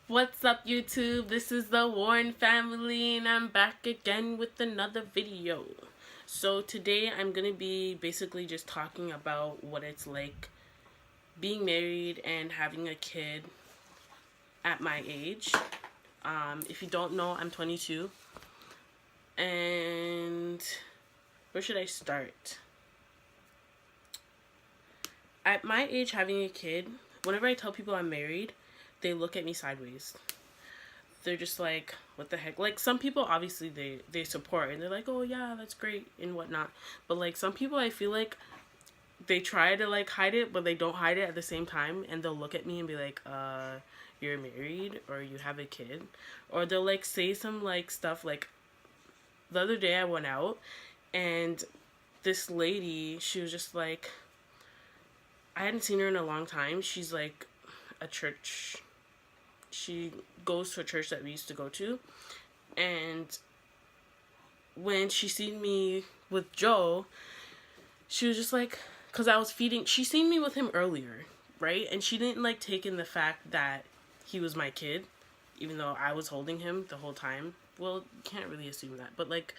What's up, YouTube? This is the Warren family, and I'm back again with another video. So today I'm gonna be basically just talking about what it's like being married and having a kid at my age. If you don't know, I'm 22, and where should I start? At my age, having a kid, whenever I tell people I'm married, they look at me sideways. They're just like, what the heck? Like, some people, obviously, they support, and they're like, oh, yeah, that's great, and whatnot. But, like, some people, I feel like, they try to, like, hide it, but they don't hide it at the same time, and they'll look at me and be like, you're married, or you have a kid. Or they'll, like, say some, like, stuff, like, the other day I went out, and this lady, she was just like, I hadn't seen her in a long time. She's like she goes to a church that we used to go to. And when she seen me with Joe, she was just like, because she seen me with him earlier, right? And she didn't like take in the fact that he was my kid, even though I was holding him the whole time. Well, you can't really assume that, but like,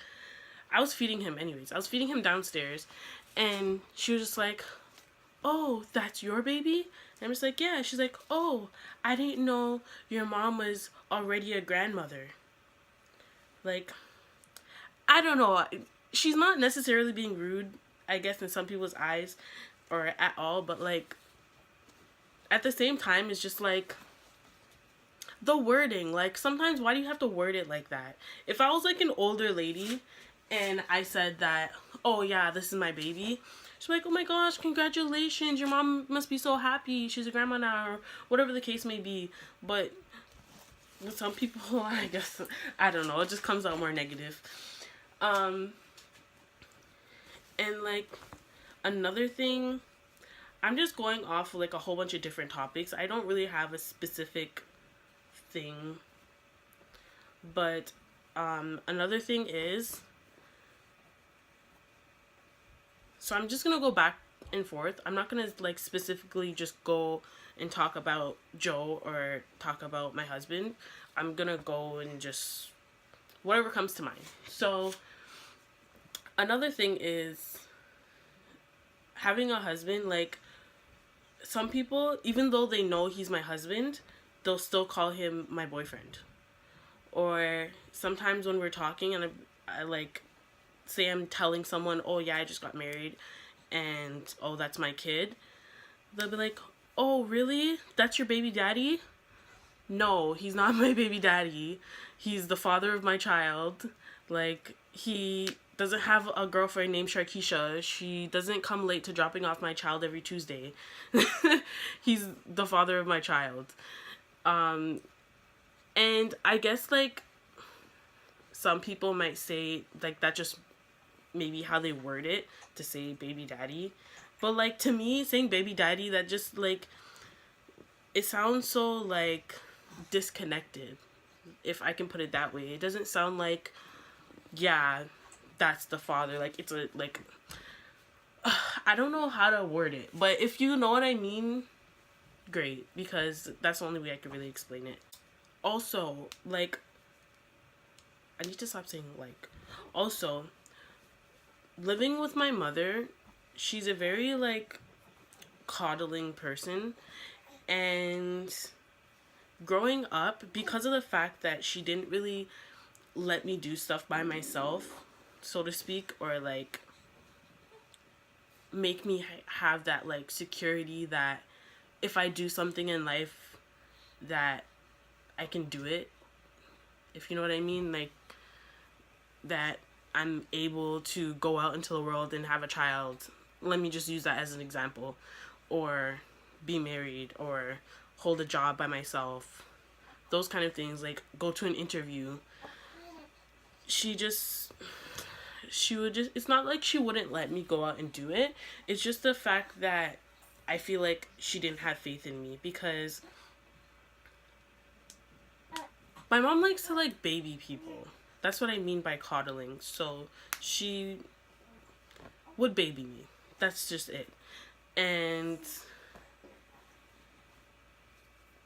I was feeding him anyways. I was feeding him downstairs, and she was just like, oh, that's your baby? And I'm just like, yeah. She's like, oh, I didn't know your mom was already a grandmother. Like, I don't know. She's not necessarily being rude, I guess, in some people's eyes, or at all, but like, at the same time, it's just like, the wording. Like, sometimes, why do you have to word it like that? If I was like an older lady, and I said that, oh yeah, this is my baby, she's like, oh my gosh, congratulations, your mom must be so happy, she's a grandma now, or whatever the case may be. But with some people, I guess, I don't know, it just comes out more negative. And like, another thing, I'm just going off like a whole bunch of different topics. I don't really have a specific thing. But another thing is, so I'm just gonna go back and forth. I'm not gonna like specifically just go and talk about Joe or talk about my husband. I'm gonna go and just whatever comes to mind. So another thing is having a husband. Like, some people, even though they know he's my husband, they'll still call him my boyfriend. Or sometimes when we're talking and I like, say I'm telling someone, oh yeah, I just got married, and oh, that's my kid, they'll be like, oh really, that's your baby daddy? No, he's not my baby daddy. He's the father of my child. Like, he doesn't have a girlfriend named Sharkeisha. She doesn't come late to dropping off my child every Tuesday. He's the father of my child. And I guess, like, some people might say, like, that just maybe how they word it to say baby daddy. But, like, to me, saying baby daddy, that just, like, it sounds so, like, disconnected, if I can put it that way. It doesn't sound like, yeah, that's the father. Like, it's a, like, I don't know how to word it. But if you know what I mean, great, because that's the only way I can really explain it. Also, like, I need to stop saying like. Also, living with my mother, she's a very like coddling person, and growing up, because of the fact that she didn't really let me do stuff by myself, so to speak, or like make me have that like security that if I do something in life that I can do it, if you know what I mean, like that I'm able to go out into the world and have a child. Let me just use that as an example. Or be married, or hold a job by myself. Those kind of things, like go to an interview. She would just, it's not like she wouldn't let me go out and do it. It's just the fact that I feel like she didn't have faith in me, because my mom likes to like baby people. That's what I mean by coddling. So she would baby me. That's just it. And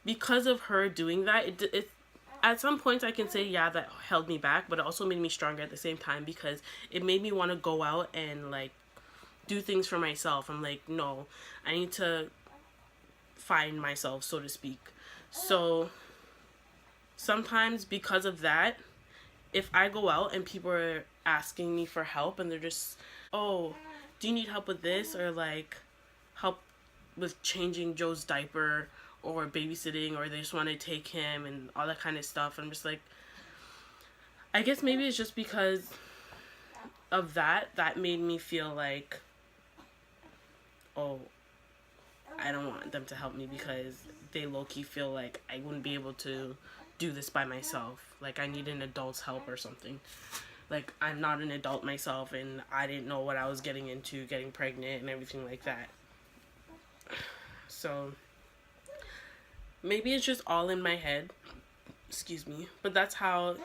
because of her doing that, it at some points I can say, yeah, that held me back, but it also made me stronger at the same time, because it made me want to go out and like do things for myself. I'm like, no, I need to find myself, so to speak. So sometimes because of that, if I go out and people are asking me for help and they're just, oh, do you need help with this, or like help with changing Joe's diaper or babysitting, or they just want to take him and all that kind of stuff, I'm just like, I guess maybe it's just because of that made me feel like, oh, I don't want them to help me, because they low-key feel like I wouldn't be able to do this by myself. Like I need an adult's help or something. Like I'm not an adult myself and I didn't know what I was getting into, getting pregnant and everything like that. So maybe it's just all in my head. Excuse me. But that's how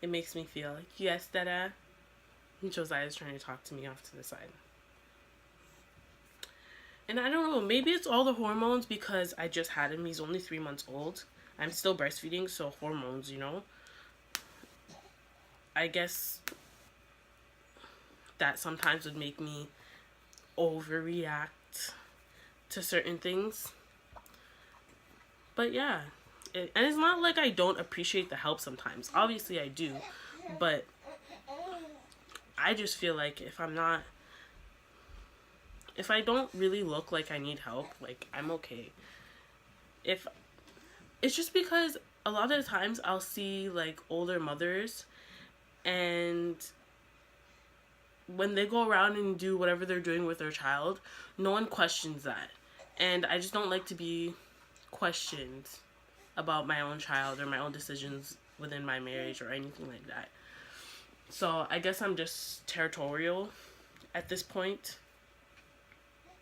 it makes me feel. Like, yes, Dada. Josiah is trying to talk to me off to the side. And I don't know, maybe it's all the hormones, because I just had him. He's only 3 months old. I'm still breastfeeding, so hormones, you know. I guess that sometimes would make me overreact to certain things. But yeah, and it's not like I don't appreciate the help sometimes. Obviously I do, but I just feel like if I don't really look like I need help, like I'm okay. If it's just because a lot of the times I'll see like older mothers, and when they go around and do whatever they're doing with their child, no one questions that. And I just don't like to be questioned about my own child or my own decisions within my marriage or anything like that. So I guess I'm just territorial at this point.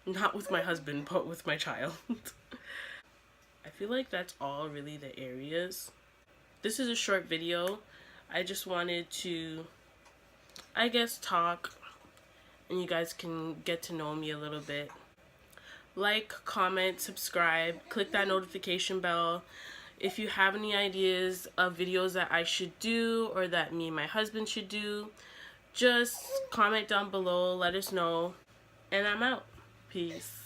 Not with my husband, but with my child. I feel like that's all really the areas. This is a short video. I just wanted to, I guess, talk, and you guys can get to know me a little bit. Like, comment, subscribe, click that notification bell. If you have any ideas of videos that I should do or that me and my husband should do, just comment down below, let us know, and I'm out. Peace.